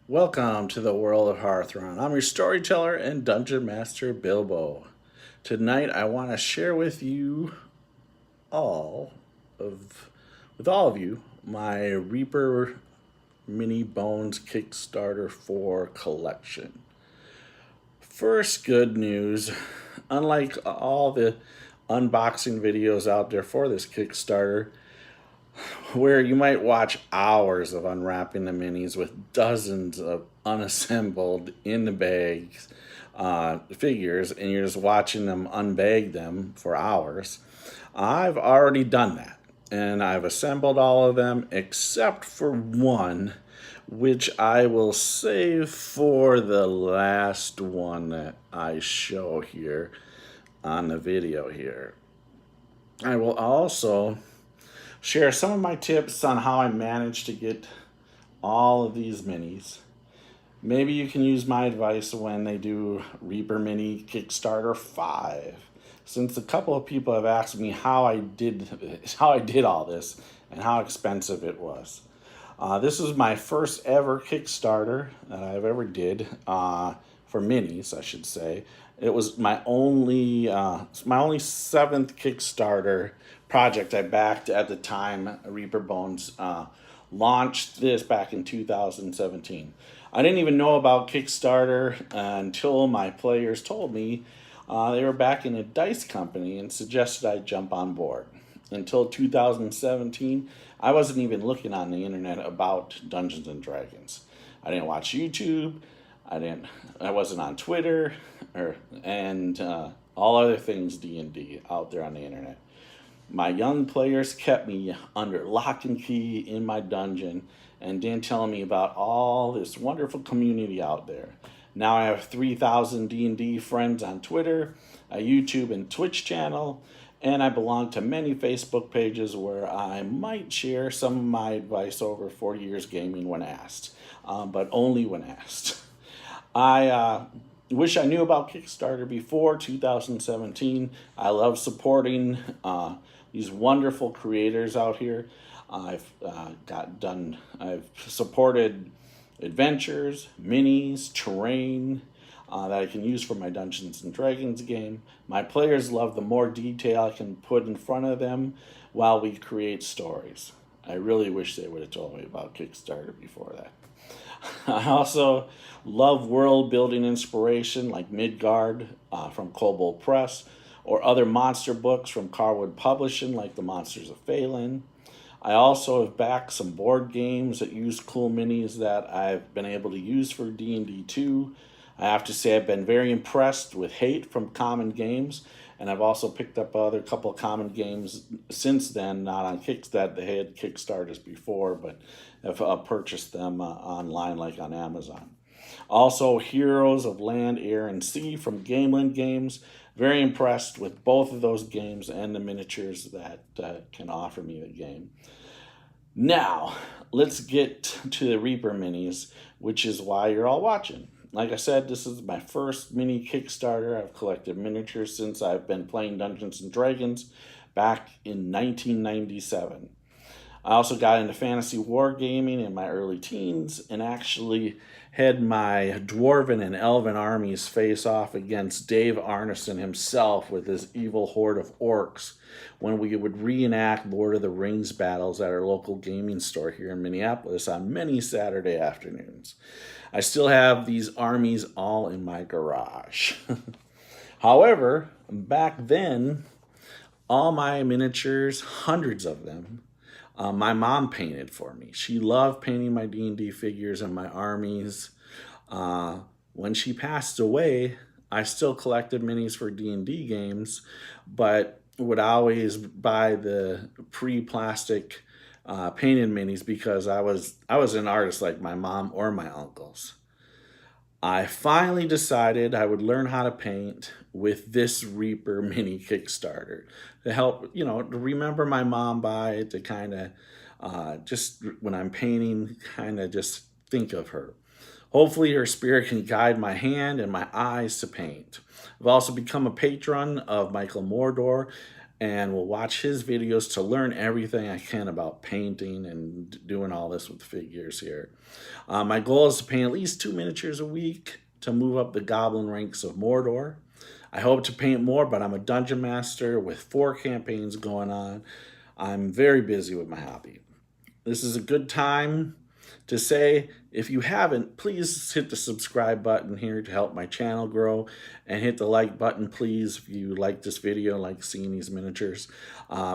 Welcome to the world of Hearthstone. I'm your storyteller and dungeon master Bilbo. Tonight I want to share with you all of with all of you my Reaper Mini Bones Kickstarter 4 collection. First good news, unlike all the unboxing videos out there for this Kickstarter, where you might watch hours of unwrapping the minis with dozens of unassembled in the bags figures, and you're just watching them unbag them for hours. I've already done that, and I've assembled all of them except for one, which I will save for the last one that I show here on the video here. I will also share some of my tips on how I managed to get all of these minis. Maybe you can use my advice when they do Reaper Mini Kickstarter 5, since a couple of people have asked me how I did all this and how expensive it was. This is my first ever Kickstarter that I've ever did for minis, I should say. It was my only seventh Kickstarter project I backed at the time Reaper Bones launched this back in 2017. I didn't even know about Kickstarter until my players told me they were backing a dice company and suggested I jump on board. Until 2017, I wasn't even looking on the internet about Dungeons and Dragons. I didn't watch YouTube. I wasn't on Twitter and all other things D&D out there on the internet. My young players kept me under lock and key in my dungeon and didn't tell me about all this wonderful community out there. Now I have 3,000 D&D friends on Twitter, a YouTube and Twitch channel, and I belong to many Facebook pages where I might share some of my advice over 40 years gaming when asked, but only when asked. I wish I knew about Kickstarter before 2017. I love supporting these wonderful creators out here. I've supported adventures, minis, terrain that I can use for my Dungeons and Dragons game. My players love the more detail I can put in front of them while we create stories. I really wish they would have told me about Kickstarter before that. I also love world building inspiration like Midgard from Kobold Press, or other monster books from Carwood Publishing like The Monsters of Phelan. I also have backed some board games that use cool minis that I've been able to use for D&D 2. I have to say I've been very impressed with Hate from Common Games, and I've also picked up other couple of Common Games since then, not on Kickstarter. They had Kickstarters before, but have purchased them online, like on Amazon. Also, Heroes of Land, Air, and Sea from Gameland Games. Very impressed with both of those games and the miniatures that can offer me the game. Now, let's get to the Reaper minis, which is why you're all watching. Like I said, this is my first mini Kickstarter. I've collected miniatures since I've been playing Dungeons and Dragons back in 1997. I also got into fantasy wargaming in my early teens and actually had my dwarven and elven armies face off against Dave Arneson himself with his evil horde of orcs when we would reenact Lord of the Rings battles at our local gaming store here in Minneapolis on many Saturday afternoons. I still have these armies all in my garage. However, back then, all my miniatures, hundreds of them, my mom painted for me. She loved painting my D&D figures and my armies. When she passed away, I still collected minis for D&D games, but would always buy the pre-plastic painted minis because I was an artist like my mom or my uncles. I finally decided I would learn how to paint with this Reaper mini Kickstarter to help, to remember my mom by it, to kind of just when I'm painting, kind of just think of her. Hopefully, her spirit can guide my hand and my eyes to paint. I've also become a patron of Michael Mordor, and will watch his videos to learn everything I can about painting and doing all this with figures here. My goal is to paint at least 2 miniatures a week to move up the goblin ranks of Mordor. I hope to paint more, but I'm a dungeon master with 4 campaigns going on. I'm very busy with my hobby. This is a good time to say, if you haven't, please hit the subscribe button here to help my channel grow, and hit the like button, please, if you like this video, like seeing these miniatures.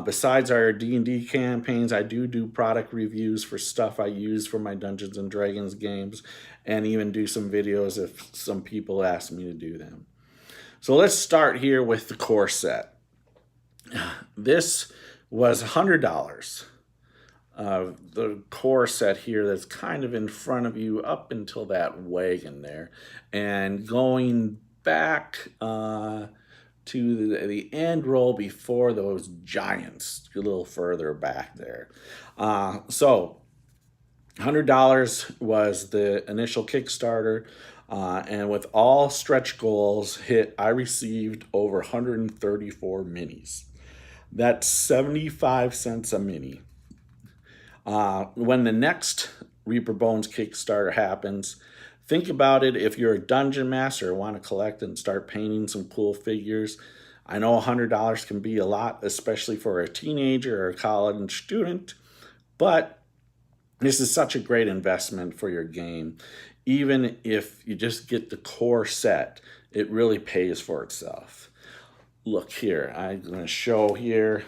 Besides our D&D campaigns, I do product reviews for stuff I use for my Dungeons and Dragons games, and even do some videos if some people ask me to do them. So let's start here with the core set. This was $100. The core set here that's kind of in front of you up until that wagon there, and going back to the end roll before those giants, a little further back there. So $100 was the initial Kickstarter, and with all stretch goals hit, I received over 134 minis. That's 75 cents a mini. When the next Reaper Bones Kickstarter happens, think about it. If you're a dungeon master or want to collect and start painting some cool figures, I know $100 can be a lot, especially for a teenager or a college student, but this is such a great investment for your game. Even if you just get the core set, it really pays for itself. Look here, I'm going to show here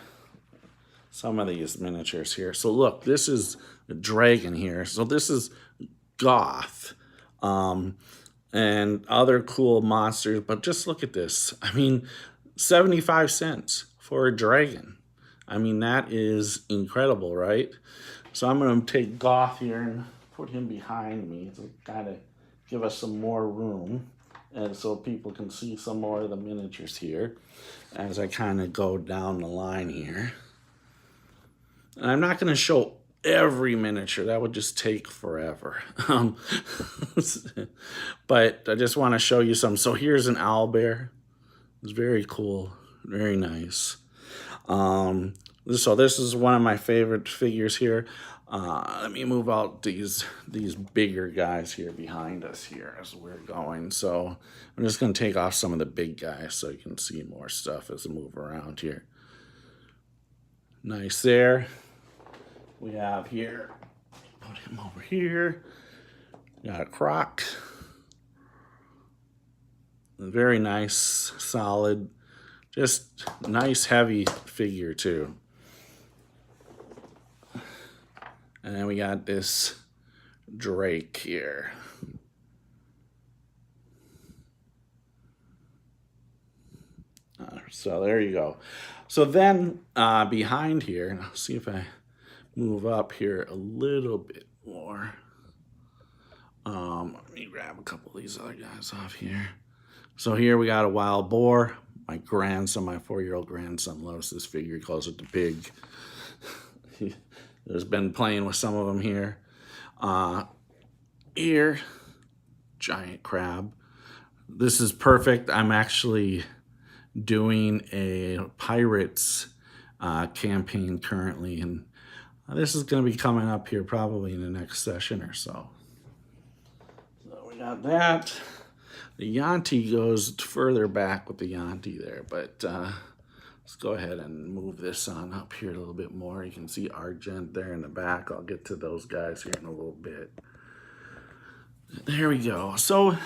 some of these miniatures here. So look, this is a dragon here. So this is Goth, and other cool monsters. But just look at this. I mean, 75 cents for a dragon. I mean, that is incredible, right? So I'm going to take Goth here and put him behind me to kind of give us some more room, and so people can see some more of the miniatures here as I kind of go down the line here. And I'm not going to show every miniature. That would just take forever. But I just want to show you some. So here's an owlbear. It's very cool. Very nice. So this is one of my favorite figures here. Let me move out these bigger guys here behind us here as we're going. So I'm just going to take off some of the big guys so you can see more stuff as I move around here. Nice there. We have here, put him over here. Got a croc. Very nice, solid, just nice heavy figure too. And then we got this Drake here. So there you go. So then behind here, and I'll see if I move up here a little bit more. Let me grab a couple of these other guys off here. So here we got a wild boar. My grandson, my 4-year-old grandson, loves this figure. He calls it the pig. He's been playing with some of them here. Here, giant crab. This is perfect. I'm actually doing a pirates campaign currently, and this is going to be coming up here probably in the next session or so. So we got that. The Yanti goes further back with the Yanti there, but let's go ahead and move this on up here a little bit more. You can see Argent there in the back. I'll get to those guys here in a little bit. There we go. So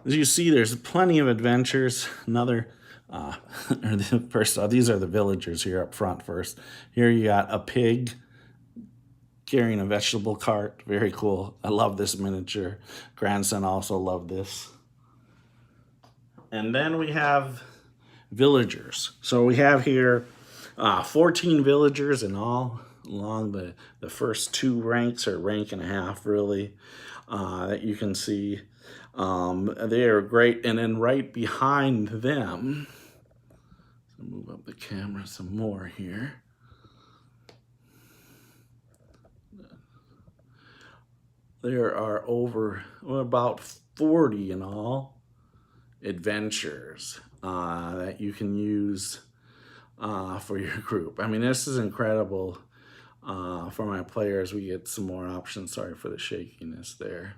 as you see, there's plenty of adventures. Another, first off, these are the villagers here up front first. Here you got a pig carrying a vegetable cart. Very cool. I love this miniature. Grandson also loved this. And then we have villagers. So we have here 14 villagers in all along the first 2 ranks, or rank and a half really, that you can see. They are great. And then right behind them, so move up the camera some more here. There are about 40 in all adventures that you can use for your group. I mean, this is incredible. For my players, we get some more options. Sorry for the shakiness there.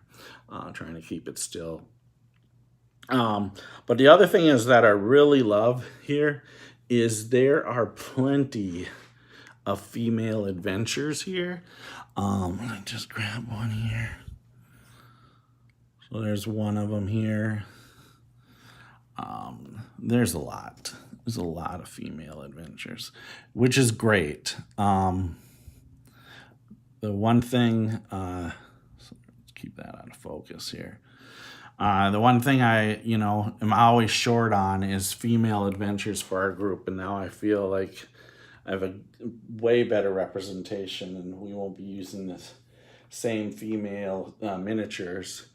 Trying to keep it still. But the other thing is that I really love here is there are plenty of female adventures here. Let me just grab one here. So there's one of them here. There's a lot. There's a lot of female adventures, which is great. The one thing, so let's keep that out of focus here. The one thing I, am always short on is female adventures for our group, and now I feel like I have a way better representation, and we won't be using the same female miniatures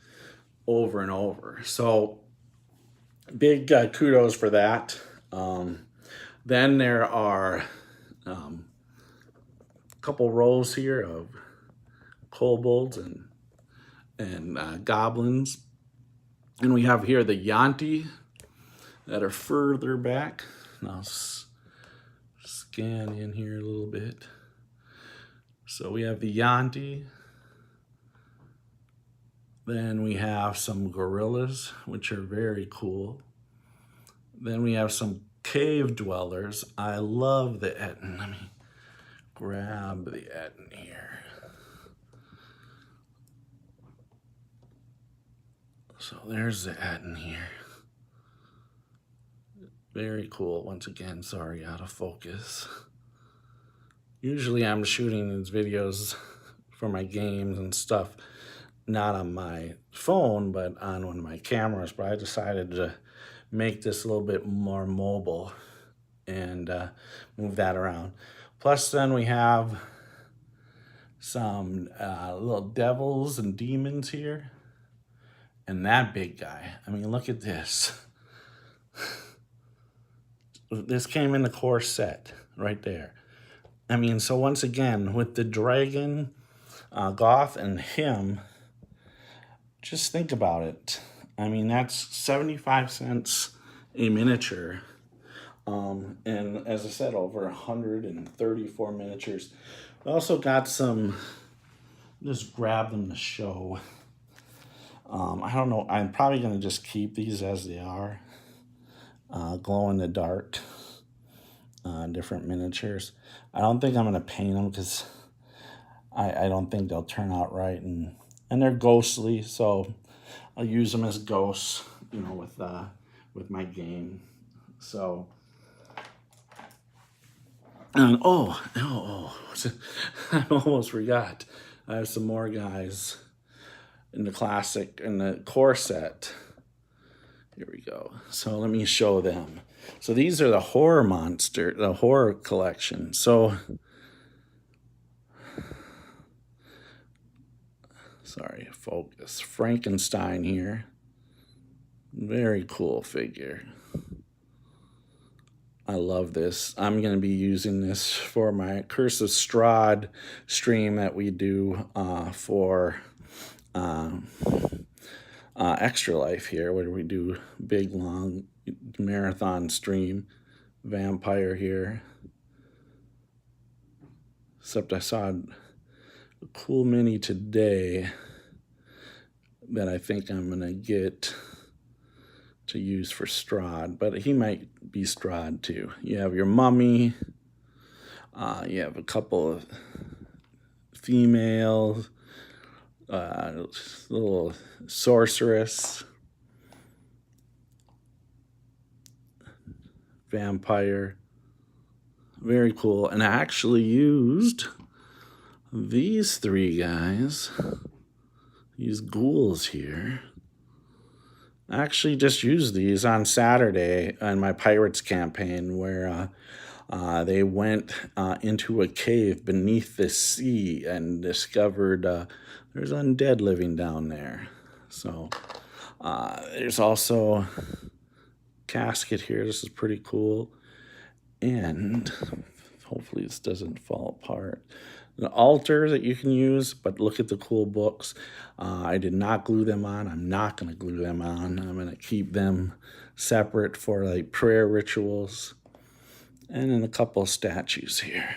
over and over. So big kudos for that. Then there are a couple rows here of kobolds and goblins. And we have here the Yanti that are further back. I'll scan in here a little bit. So we have the Yanti. Then we have some gorillas, which are very cool. Then we have some cave dwellers. I love the Etten. Let me grab the Etten here. So there's the Etten here. Very cool. Once again, sorry, out of focus. Usually I'm shooting these videos for my games and stuff, not on my phone, but on one of my cameras. But I decided to make this a little bit more mobile and move that around. Plus then we have some little devils and demons here. And that big guy, I mean, look at this. This came in the core set right there. I mean, so once again, with the dragon, goth, and him, just think about it. I mean, that's 75 cents a miniature. And as I said, over 134 miniatures. We also got some, just grab them to show. I don't know, I'm probably going to just keep these as they are. Glow in the dark, different miniatures. I don't think I'm going to paint them because I don't think they'll turn out right. And they're ghostly, so I'll use them as ghosts, with my game. So, and I almost forgot. I have some more guys in the core set. Here we go. So let me show them. So these are the the horror collection. So, sorry, focus. Frankenstein here. Very cool figure. I love this. I'm going to be using this for my Curse of Strahd stream that we do for Extra Life here, where we do big, long marathon stream. Vampire here. Except I saw a cool mini today that I think I'm going to get to use for Strahd, but he might be Strahd too. You have your mummy. You have a couple of females. Little sorceress, vampire, very cool. And I actually used these three guys, these ghouls here. I actually just used these on Saturday on my Pirates campaign, where they went into a cave beneath the sea and discovered there's undead living down there. So there's also casket here. This is pretty cool. And hopefully this doesn't fall apart. An altar that you can use, but look at the cool books. I did not glue them on. I'm not going to glue them on. I'm going to keep them separate for like prayer rituals. And then a couple of statues here.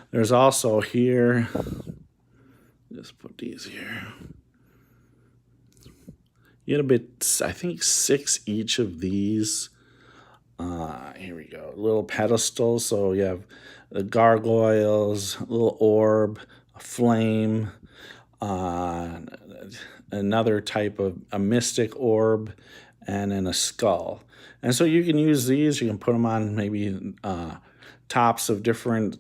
There's also here, just put these here. You get a bit, I think 6 each of these. Here we go, little pedestals. So you have the gargoyles, a little orb, a flame, another type of a mystic orb, and then a skull. And so you can use these. You can put them on maybe tops of different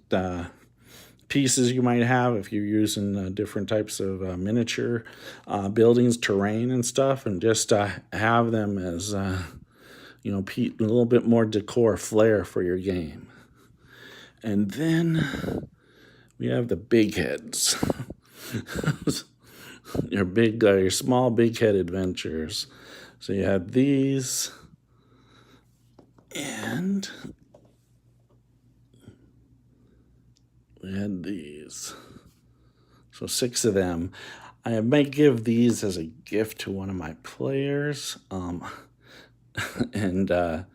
pieces you might have if you're using different types of miniature buildings, terrain, and stuff, and just have them as you know, a little bit more decor flair for your game. And then we have the big heads. your small big head adventures. So you have these, and we had these. So 6 of them. I might give these as a gift to one of my players. And I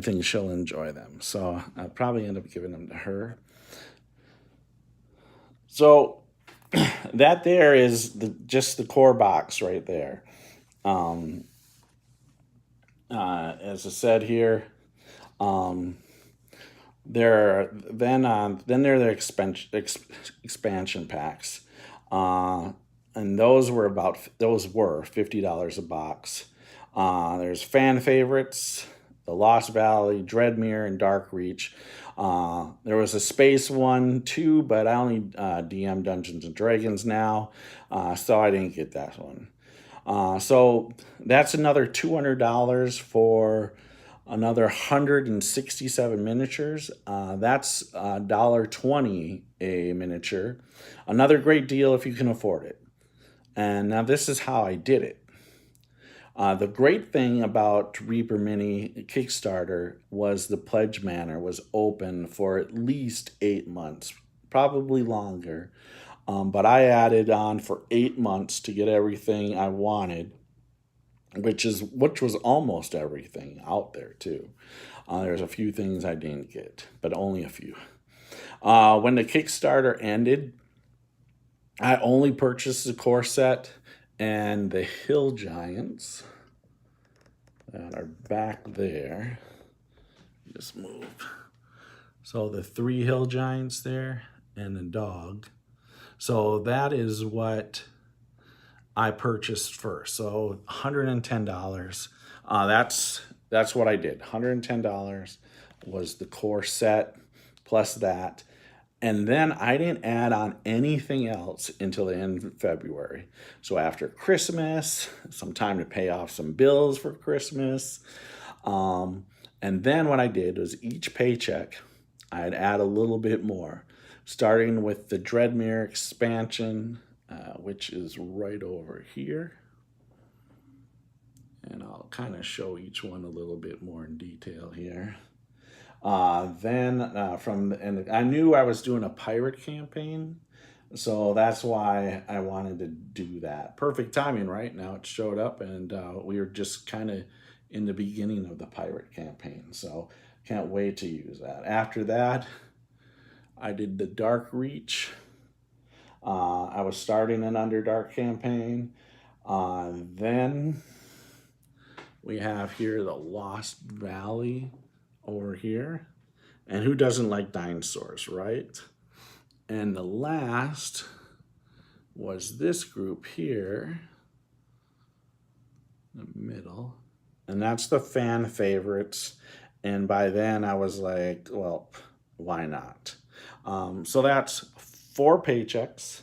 think she'll enjoy them. So I'll probably end up giving them to her. So that there is just the core box right there. As I said here, there there are the expansion packs, and those were $50 a box. There's fan favorites, the Lost Valley, Dreadmere, and Darkreach. There was a space one too, but I only DM Dungeons and Dragons now, so I didn't get that one. So that's another $200 for another 167 miniatures. That's $1.20 a miniature. Another great deal if you can afford it. And now this is how I did it. The great thing about Reaper Mini Kickstarter was the pledge manner was open for at least 8 months, probably longer. But I added on for 8 months to get everything I wanted, which was almost everything out there too. There's a few things I didn't get, but only a few. When the Kickstarter ended, I only purchased the core set and the hill giants that are back there. Just move. So the 3 hill giants there and the dog. So that is what I purchased first. So $110. That's what I did. $110 was the core set plus that. And then I didn't add on anything else until the end of February. So after Christmas, some time to pay off some bills for Christmas. And then what I did was each paycheck, I'd add a little bit more, starting with the Dreadmere expansion, which is right over here. And I'll kind of show each one a little bit more in detail here. And I knew I was doing a pirate campaign, so that's why I wanted to do that. Perfect timing, right? Now it showed up, and we were just kind of in the beginning of the pirate campaign, so can't wait to use that. After that, I did the Darkreach. I was starting an Underdark campaign. Then we have here the Lost Valley over here. And who doesn't like dinosaurs, right? And the last was this group here, the middle. And that's the fan favorites. And by then I was like, well, why not? So that's 4 paychecks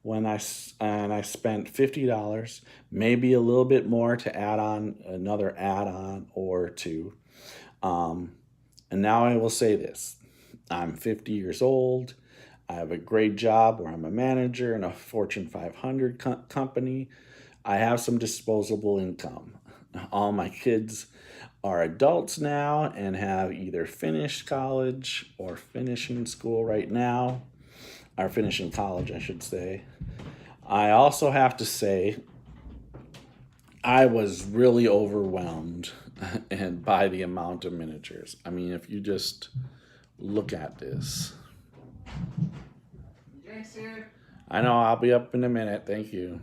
when I spent $50, maybe a little bit more to add on another add-on or 2. And now I will say this. I'm 50 years old. I have a great job where I'm a manager in a Fortune 500 company. I have some disposable income. All my kids are adults now and have either finished college or finishing school right now, or finishing college, I should say. I also have to say, I was really overwhelmed and by the amount of miniatures. I mean, if you just look at this. Drinks here. I know, I'll be up in a minute. Thank you.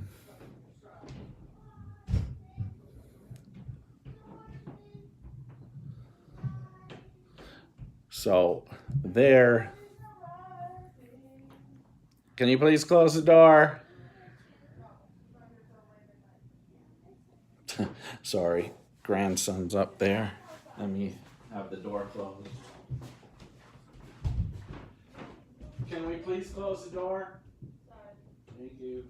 So, there. Can you please close the door? Sorry, grandson's up there. Let me have the door closed. Can we please close the door? Thank you.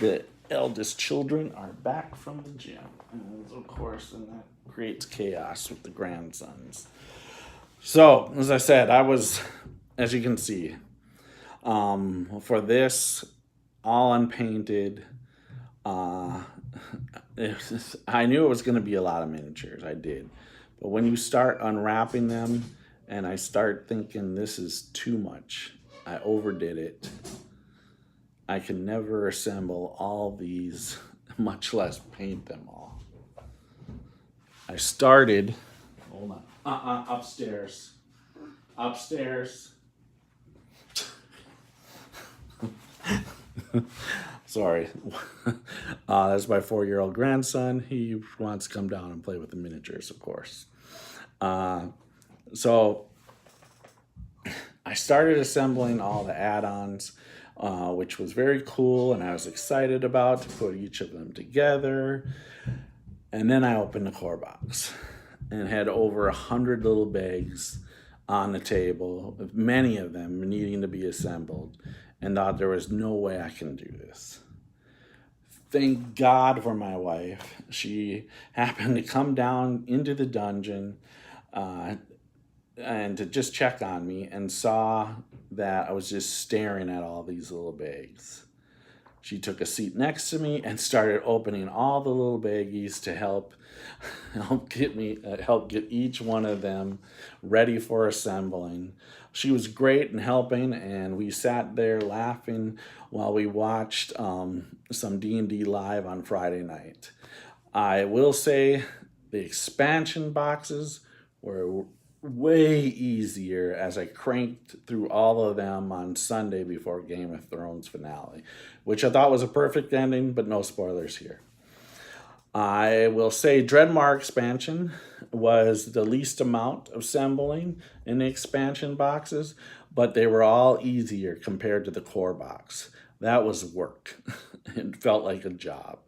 The eldest children are back from the gym, and of course, and that creates chaos with the grandsons. So, as I said, I was, as you can see, for this, all unpainted. I knew it was going to be a lot of miniatures. I did, but when you start unwrapping them, and I start thinking this is too much, I overdid it. I can never assemble all these, much less paint them all. I started. Hold on. Upstairs. Upstairs. Sorry. That's my 4-year-old grandson. He wants to come down and play with the miniatures, of course. So I started assembling all the add-ons, which was very cool, and I was excited about to put each of them together. And then I opened the core box and had over 100 little bags on the table, many of them needing to be assembled, and thought there was no way I can do this. Thank God for my wife. She happened to come down into the dungeon and to just check on me, and saw that I was just staring at all these little bags. She took a seat next to me and started opening all the little baggies to help get each one of them ready for assembling. She was great in helping, and we sat there laughing while we watched some D&D live on Friday night. I will say the expansion boxes were way easier as I cranked through all of them on Sunday before Game of Thrones finale, which I thought was a perfect ending, but no spoilers here. I will say Dreadmere expansion was the least amount of assembling in the expansion boxes, but they were all easier compared to the core box. That was work. It felt like a job.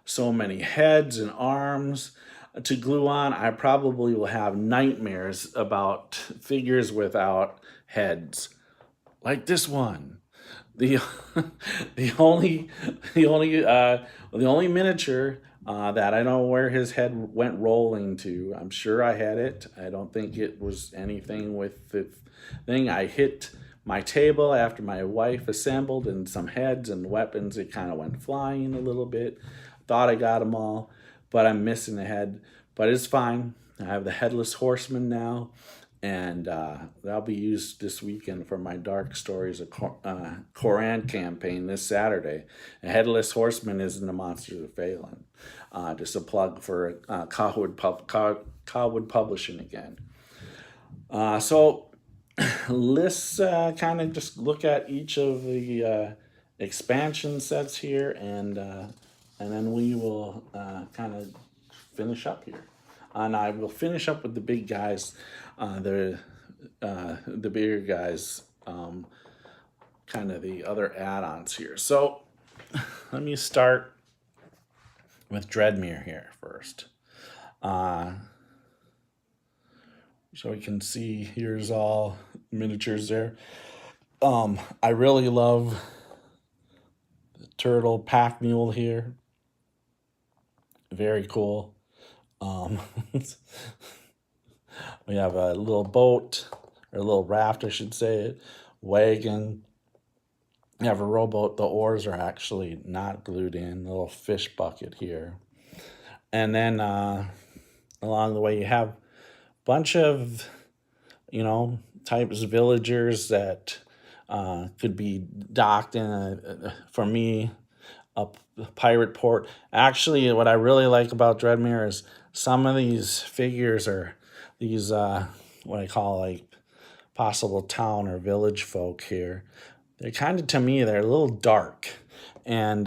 So many heads and arms to glue on. I probably will have nightmares about figures without heads, like this one. The the only miniature that I don't know where his head went rolling to. I'm sure I had it. I don't think it was anything with the thing. I hit my table after my wife assembled, and some heads and weapons, it kind of went flying a little bit. Thought I got them all, but I'm missing a head. But it's fine. I have the Headless Horseman now, and that'll be used this weekend for my Dark Stories of Koran campaign this Saturday. A Headless Horseman is in the Monsters of Phelan. Just a plug for Cowwood Publishing again. So let's kind of just look at each of the expansion sets here, and then we will kind of finish up here. And I will finish up with the big guys, the bigger guys, kind of the other add-ons here. So let me start with Dreadmere here first. So we can see here's all miniatures there. I really love the turtle pack mule here. Very cool. We have a little boat, or a little raft, I should say, wagon. We have a rowboat. The oars are actually not glued in. A little fish bucket here. And then along the way, you have a bunch of, types of villagers that could be docked in for me, a pirate port. Actually, what I really like about Dreadmere is some of these figures are these what I call like possible town or village folk here. They're kind of, to me, they're a little dark, and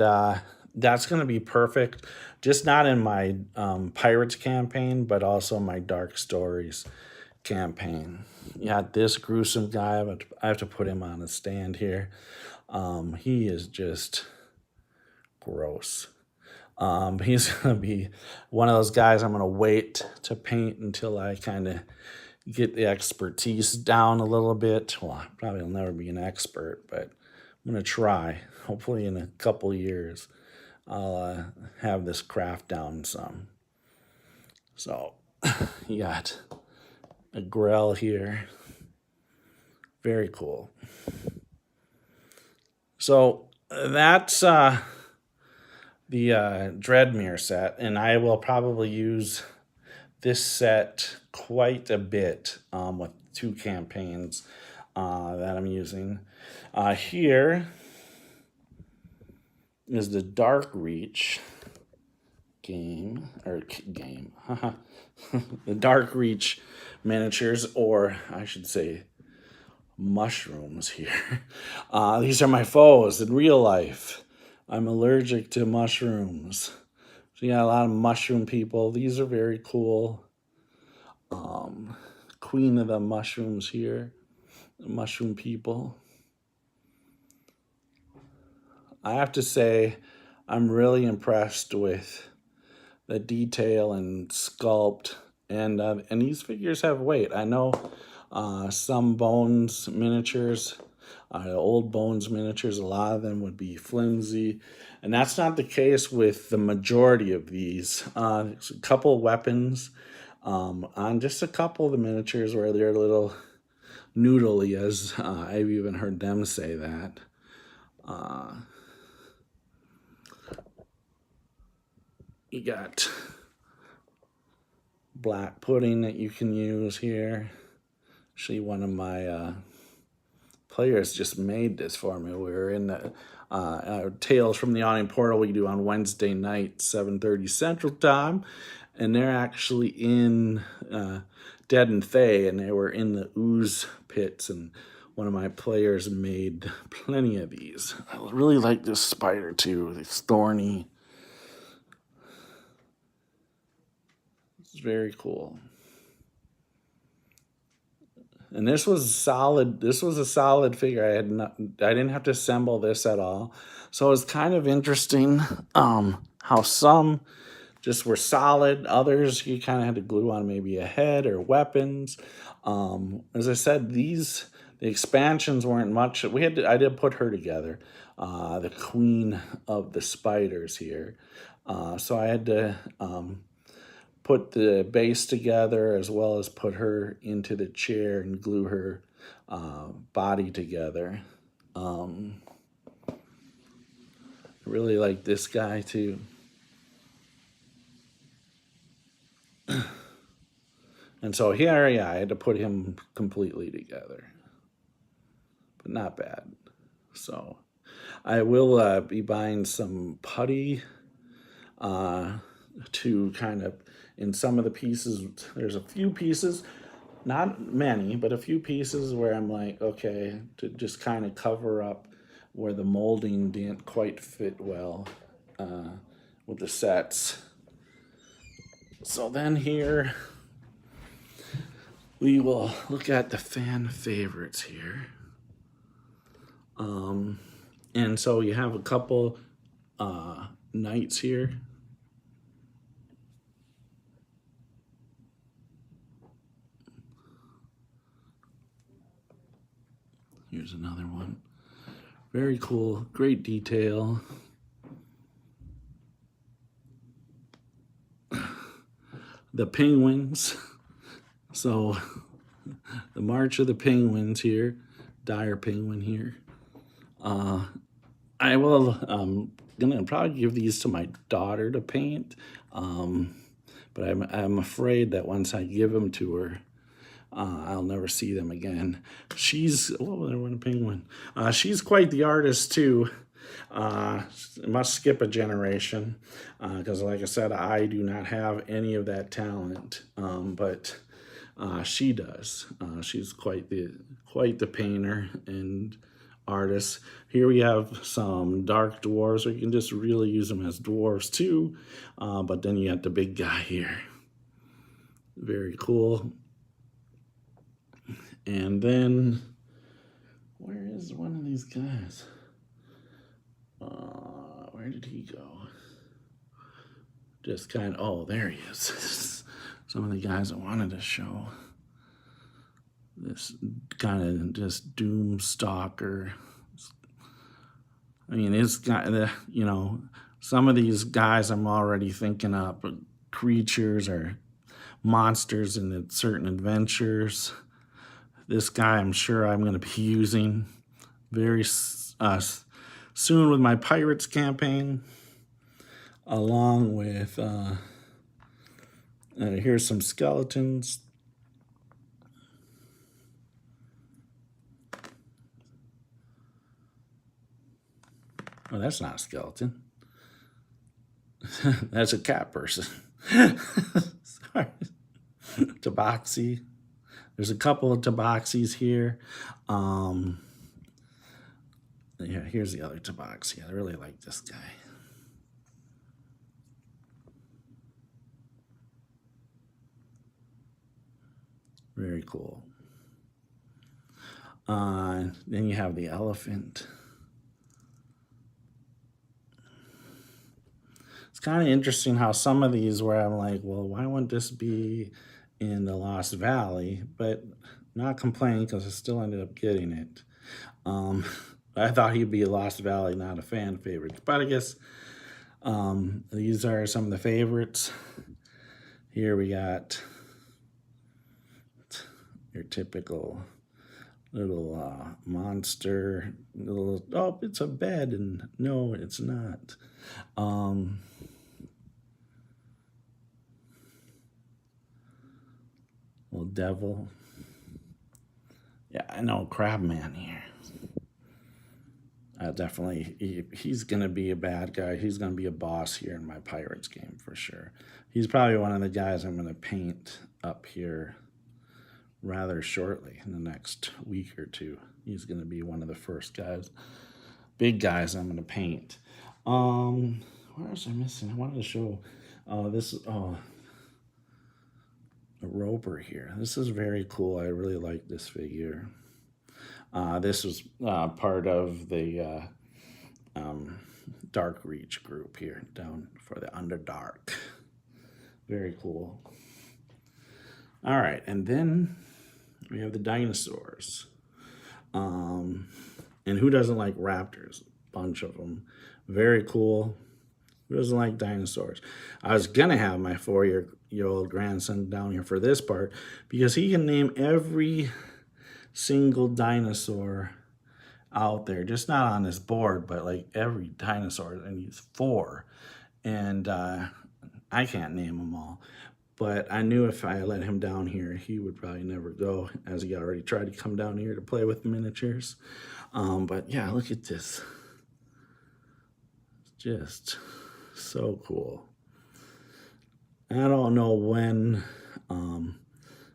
that's going to be perfect. Just not in my Pirates campaign, but also my Dark Stories campaign. Yeah, this gruesome guy, I have to put him on a stand here. He is just gross. He's going to be one of those guys I'm going to wait to paint until I kind of get the expertise down a little bit. Well, I probably will never be an expert, but I'm going to try. Hopefully in a couple years, I'll have this craft down some. So you got a Grell here. Very cool. So that's the Dreadmere set, and I will probably use this set quite a bit with 2 campaigns that I'm using. Here is the Darkreach game, the Darkreach miniatures, or I should say mushrooms here. These are my foes in real life. I'm allergic to mushrooms. So you got a lot of mushroom people. These are very cool. Queen of the mushrooms here. The mushroom people. I have to say, I'm really impressed with the detail and sculpt. And these figures have weight. I know some Bones miniatures, old Bones miniatures, a lot of them would be flimsy. And that's not the case with the majority of these. There's a couple weapons on just a couple of the miniatures where they're a little noodly, as I've even heard them say that. You got black pudding that you can use here. Actually, one of my players just made this for me. We were in the Tales from the Awning Portal we do on Wednesday night, 7:30 Central Time. And they're actually in Dead and Thay, and they were in the ooze pits, and one of my players made plenty of these. I really like this spider too. It's thorny. It's very cool. And this was solid. This was a solid figure. I didn't have to assemble this at all. So it was kind of interesting how some just were solid. Others you kind of had to glue on maybe a head or weapons. As I said, the expansions weren't much. I did put her together, the queen of the spiders here. So I had to put the base together as well as put her into the chair and glue her body together. I really like this guy too. And so here, yeah, I had to put him completely together. But not bad. So I will be buying some putty to kind of, in some of the pieces, there's a few pieces, not many, but a few pieces where I'm like, okay, to just kind of cover up where the molding didn't quite fit well with the sets. So then here, we will look at the fan favorites here. And so you have a couple knights here. Here's another one. Very cool, great detail. The penguins. So the March of the Penguins here. Dire Penguin here. I will gonna probably give these to my daughter to paint. But I'm afraid that once I give them to her, I'll never see them again. She's, oh, there went a penguin. She's quite the artist too. Must skip a generation because, like I said, I do not have any of that talent, but she does. She's quite the painter and artist. Here we have some dark dwarves, or you can just really use them as dwarves too. But then you got the big guy here. Very cool. And then, where is one of these guys? Where did he go? Just kind of, oh, there he is. Some of the guys I wanted to show. This kind of just doom stalker. I mean, it's got the, you know, some of these guys I'm already thinking up creatures or monsters in certain adventures. This guy I'm sure I'm going to be using very soon with my Pirates campaign, along with, here's some skeletons. Oh, that's not a skeleton. That's a cat person. Sorry. Tabaxi. There's a couple of Tabaxis here. Yeah, here's the other Tabaxi. I really like this guy. Very cool. Then you have the elephant. It's kind of interesting how some of these where I'm like, well, why wouldn't this be in the Lost Valley? But not complaining because I still ended up getting it. I thought he'd be a Lost Valley, not a fan favorite. But I guess these are some of the favorites. Here we got your typical little monster. Little, oh, it's a bed, and no, it's not. Little devil. Yeah, I know Crabman here. Definitely, he's going to be a bad guy. He's going to be a boss here in my Pirates game for sure. He's probably one of the guys I'm going to paint up here rather shortly in the next week or two. He's going to be one of the first guys, big guys I'm going to paint. Where was I missing? I wanted to show this. A roper here. This is very cool. I really like this figure. This was part of the Darkreach group here down for the Underdark. Very cool. All right, and then we have the dinosaurs. And who doesn't like raptors? A bunch of them. Very cool. Who doesn't like dinosaurs? I was going to have my 4-year-old grandson down here for this part because he can name every single dinosaur out there. Just not on this board, but like every dinosaur. And he's 4. And I can't name them all. But I knew if I let him down here, he would probably never go, as he already tried to come down here to play with miniatures. But yeah, look at this. Just so cool. I don't know when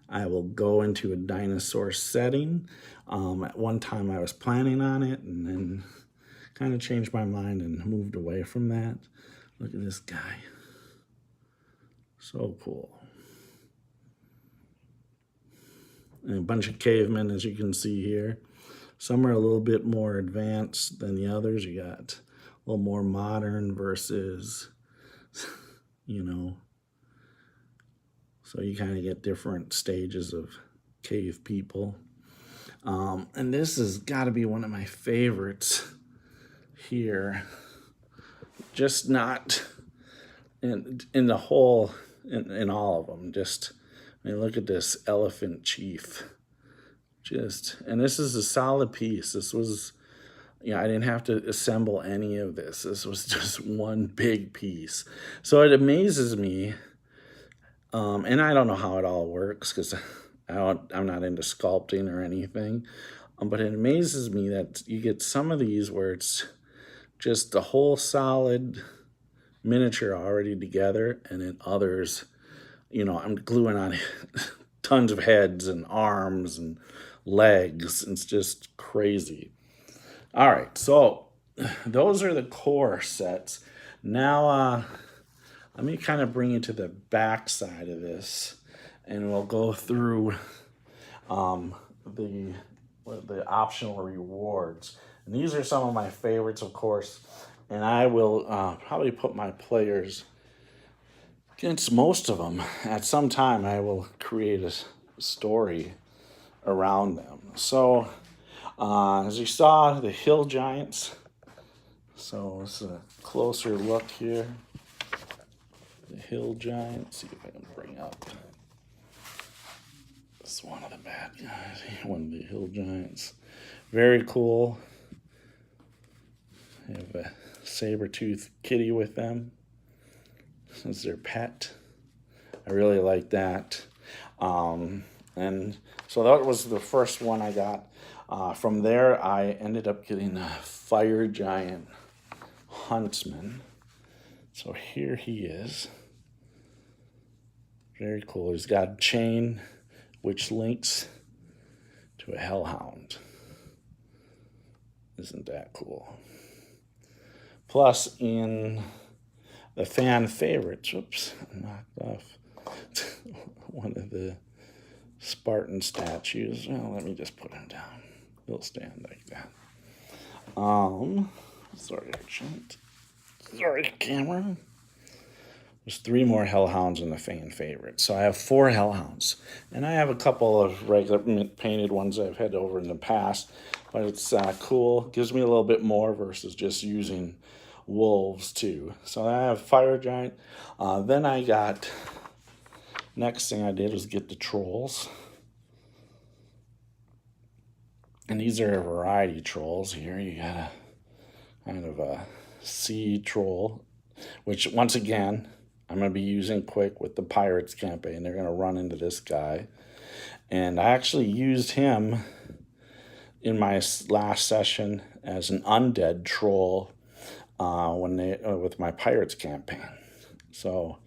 I will go into a dinosaur setting. At one time I was planning on it and then kind of changed my mind and moved away from that. Look at this guy. So cool. And a bunch of cavemen, as you can see here. Some are a little bit more advanced than the others. You got a little more modern versus, you know, so you kind of get different stages of cave people. And this has got to be one of my favorites here. Just not in the whole, in all of them. Just, I mean, look at this elephant chief. Just, and this is a solid piece. This was, you know, I didn't have to assemble any of this. This was just one big piece. So it amazes me, and I don't know how it all works because I'm not into sculpting or anything, but it amazes me that you get some of these where it's just a whole solid miniature already together, and then others, I'm gluing on tons of heads and arms and legs. It's just crazy. All right, so those are the core sets. Now, let me kind of bring you to the back side of this, and we'll go through the optional rewards. And these are some of my favorites, of course. And I will probably put my players against most of them. At some time, I will create a story around them. So, as you saw, the hill giants. So it's a closer look here. The hill giants. See if I can bring up. This is one of the bad guys. One of the hill giants. Very cool. They have a saber-toothed kitty with them. This is their pet. I really like that. And so that was the first one I got. From there, I ended up getting a fire giant huntsman. So here he is. Very cool. He's got a chain which links to a hellhound. Isn't that cool? Plus, in the fan favorites, whoops, I knocked off one of the Spartan statues. Well, let me just put him down. He'll stand like that. Sorry, Argent. Sorry, camera. There's 3 more hellhounds in the fan favorite. So I have 4 hellhounds. And I have a couple of regular painted ones I've had over in the past. But it's cool. Gives me a little bit more versus just using wolves too. So I have fire giant. Then I got, next thing I did was get the trolls. And these are a variety trolls here. You got a kind of a sea troll, which once again, I'm going to be using quick with the Pirates campaign. They're going to run into this guy. And I actually used him in my last session as an undead troll with my Pirates campaign. So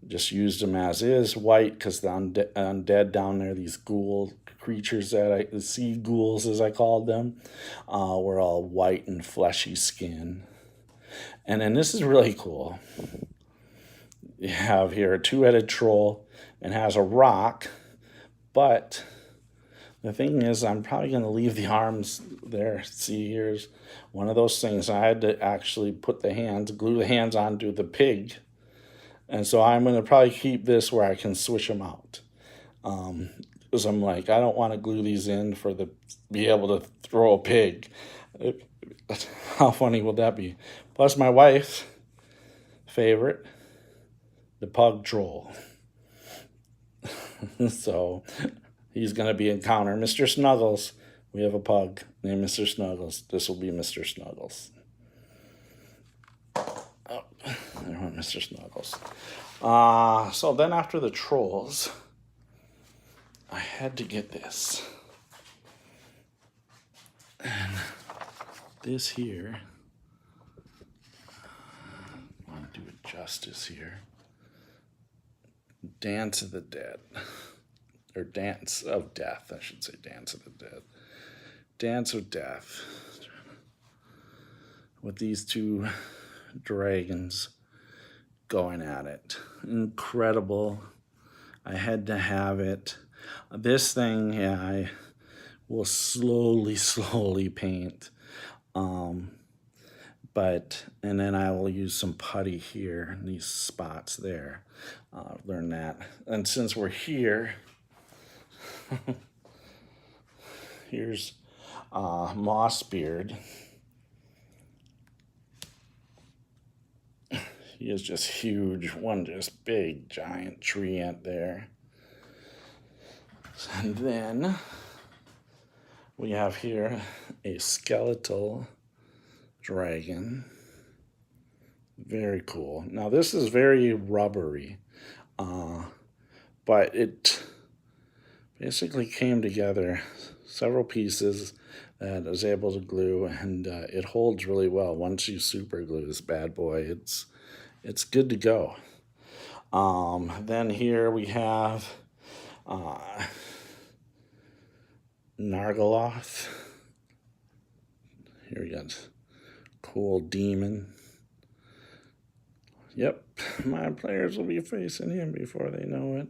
just used him as is, white, because the undead down there, these ghoul creatures the sea ghouls as I called them, were all white and fleshy skin. And then this is really cool. You have here a 2-headed troll and has a rock, but the thing is, I'm probably going to leave the arms there. See, here's one of those things. I had to actually put the hands, glue the hands onto the pig. And so I'm going to probably keep this where I can switch them out. Because I'm like, I don't want to glue these in be able to throw a pig. How funny would that be? Plus my wife's favorite, the pug troll. So he's going to be encounter Mr. Snuggles. We have a pug named Mr. Snuggles. This will be Mr. Snuggles. Oh, there went Mr. Snuggles. So then after the trolls, I had to get this. And this here, I want to do it justice here. Dance of the Dead. Or Dance of Death, I should say. Dance of the Dead. Dance of Death. With these 2 dragons going at it. Incredible. I had to have it. This thing, I will slowly paint. And then I will use some putty here in these spots there. Learn that. And since we're here, here's Mossbeard. He is just huge. One just big, giant tree ant there. And then we have here a skeletal dragon. Very cool. Now this is very rubbery, but it basically came together, several pieces that I was able to glue, and it holds really well. Once you super glue this bad boy, it's good to go. Then here we have Nargaloth. Here we got cool demon. Yep, my players will be facing him before they know it.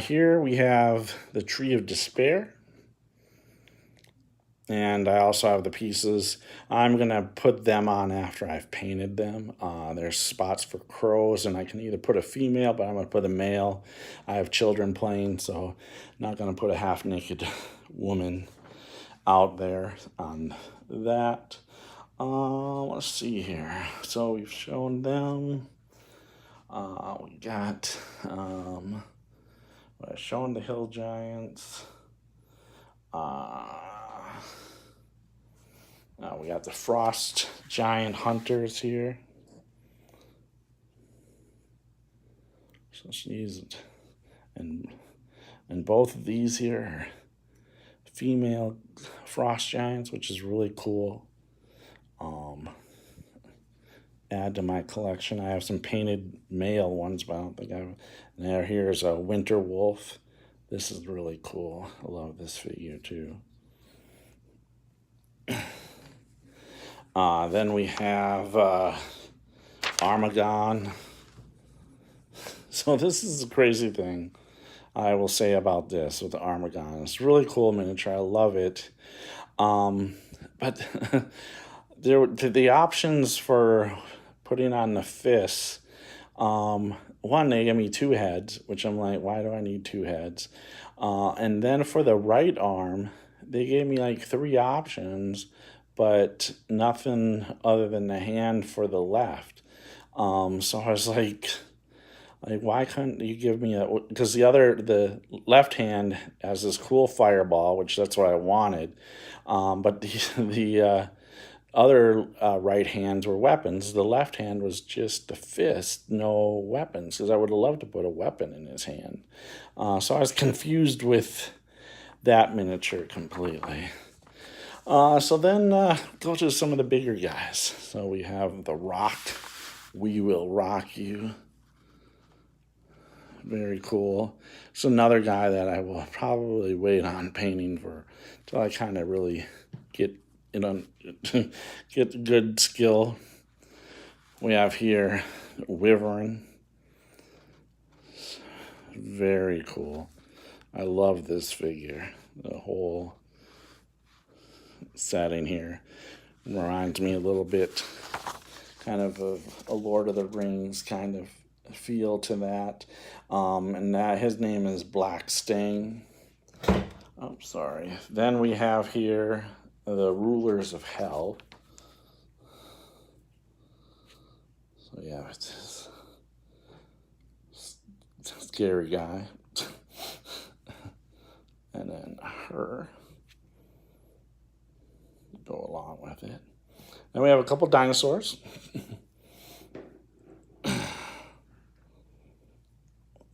Here we have the Tree of Despair. And I also have the pieces. I'm going to put them on after I've painted them. There's spots for crows, and I can either put a female, but I'm going to put a male. I have children playing, so I'm not going to put a half-naked woman out there on that. Let's see here. So we've shown them. We got, I've shown the hill giants. We got the frost giant hunters here. So she's, and both of these here are female frost giants, which is really cool. Add to my collection. I have some painted male ones, but I don't think I have. And here's a winter wolf. This is really cool. I love this figure too. Then we have Armagon. So this is a crazy thing I will say about this with the Armagon. It's really cool miniature. I love it. But the options for putting on the fists, one, they give me 2 heads, which I'm like, why do I need 2 heads? And then for the right arm, they gave me like 3 options, but nothing other than the hand for the left. So I was like, why couldn't you give me a, because the left hand has this cool fireball, which that's what I wanted. But the other right hands were weapons. The left hand was just the fist, no weapons, because I would have loved to put a weapon in his hand. So I was confused with that miniature completely. So then go to some of the bigger guys. So we have the Rock. We Will Rock You. Very cool. It's another guy that I will probably wait on painting for until I kind of really get get good skill. We have here Wyvern. Very cool. I love this figure. The whole setting here reminds me a little bit kind of a Lord of the Rings kind of feel to that. And that his name is Black Stain. Oh, sorry. Then we have here the Rulers of Hell. So yeah, it's a scary guy. And then her. Go along with it. Then we have a couple dinosaurs.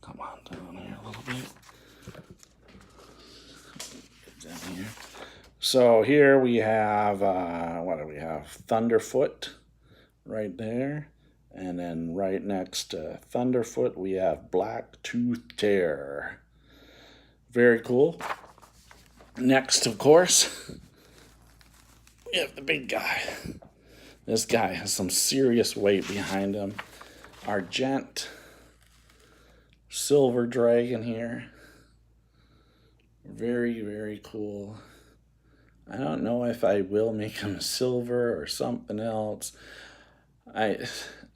Come on down here a little bit. Get down here. So here we have, what do we have? Thunderfoot right there. And then right next to Thunderfoot, we have Black Tooth Terror. Very cool. Next, of course, we have the big guy. This guy has some serious weight behind him. Argent Silver Dragon here. Very, very cool. I don't know if I will make him silver or something else. I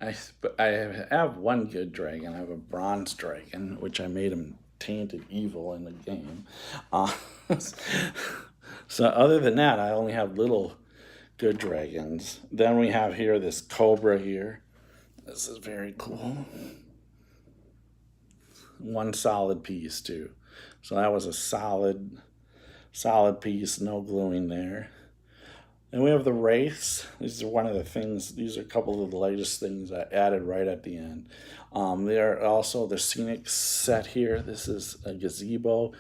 have one good dragon. I have a bronze dragon, which I made him tainted evil in the game. So other than that, I only have little good dragons. Then we have here this cobra here. This is very cool. One solid piece too. So that was a solid piece, no gluing there. And we have the Wraiths. These are one of the things, these are a couple of the latest things I added right at the end. They are also the Scenic set here. This is a gazebo.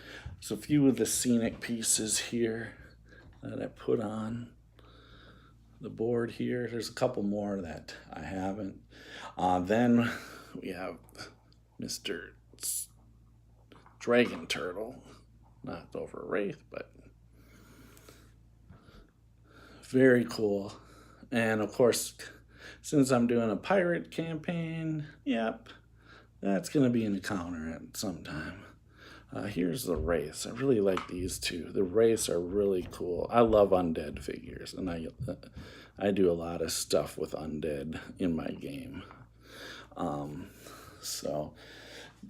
So a few of the scenic pieces here that I put on the board here. There's a couple more that I haven't. Then we have Mr. Dragon Turtle. Not over a wraith, but very cool. And of course, since I'm doing a pirate campaign, yep, that's going to be an encounter at some time. Here's the wraiths. I really like these two. The wraiths are really cool. I love undead figures, and I do a lot of stuff with undead in my game. So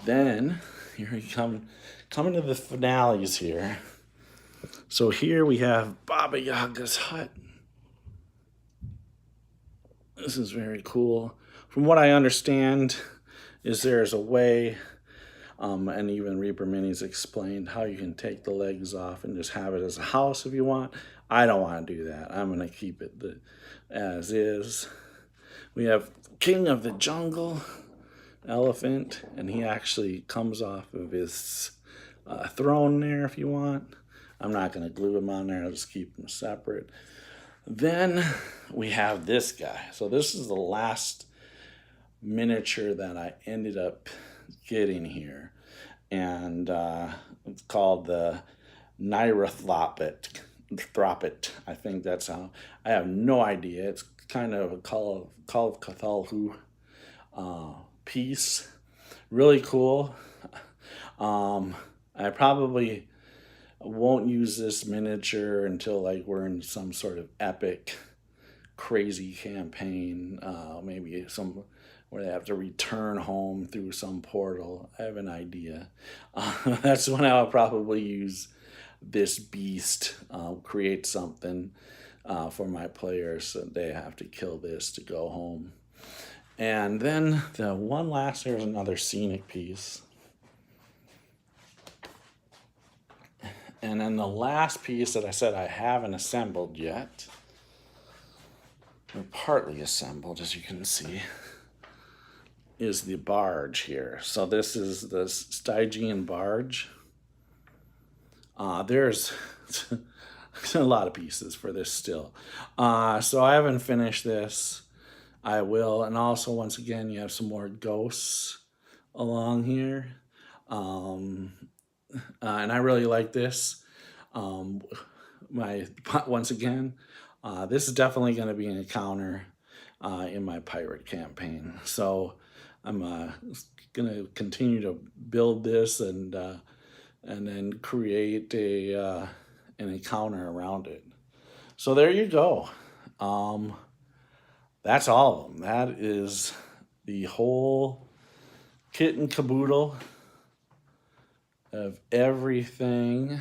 then here we coming to the finales here. So here we have Baba Yaga's hut. This is very cool. From what I understand, is there's a way, and even Reaper Minis explained how you can take the legs off and just have it as a house if you want. I don't want to do that. I'm going to keep it as is. We have King of the Jungle elephant, and he actually comes off of his throne there if you want. I'm not going to glue him on there. I'll just keep them separate. Then we have this guy. So this is the last miniature that I ended up getting here. And it's called the Nyrathropet. I think that's how. I have no idea. It's kind of a Call of Cthulhu piece. Really cool. I probably won't use this miniature until like we're in some sort of epic crazy campaign, maybe some where they have to return home through some portal. I have an idea. That's when I'll probably use this beast, create something for my players so they have to kill this to go home. And then the one last, there's another scenic piece. And then the last piece that I said I haven't assembled yet, or partly assembled as you can see, is the barge here. So this is the Stygian barge. There's a lot of pieces for this still. So I haven't finished this. I will. And also, once again, you have some more ghosts along here. And I really like this. Once again, this is definitely going to be an encounter in my pirate campaign. So I'm going to continue to build this and then create an encounter around it. So there you go. That's all of them. That is the whole kit and caboodle of everything